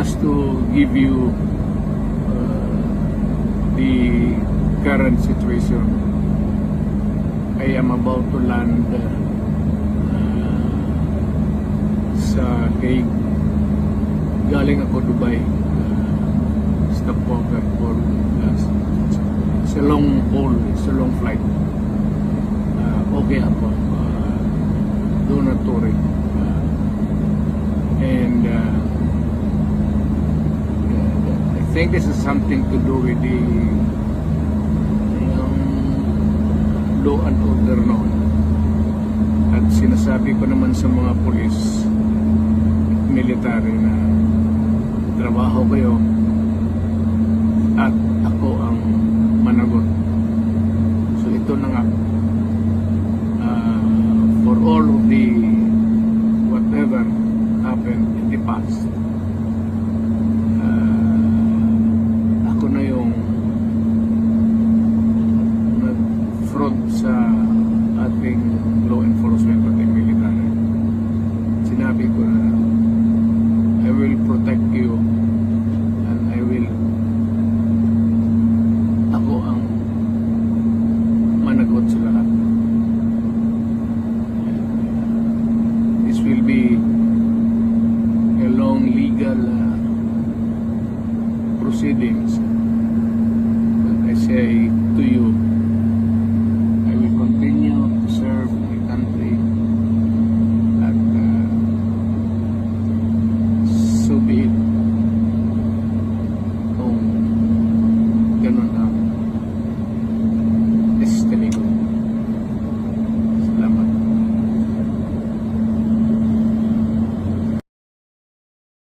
just to give you the current situation. I am about to land sa Hague. Galing ako Dubai. Stopover for it's a long haul, it's a long flight. Okay ako. Do not worry. And I think this is something to do with the law and order noon. At sinasabi ko naman sa mga pulis at military na trabaho kayo at ako ang managot. So ito na nga, for all of the whatever happened in the past, ako na yung nag-front sa ating law enforcement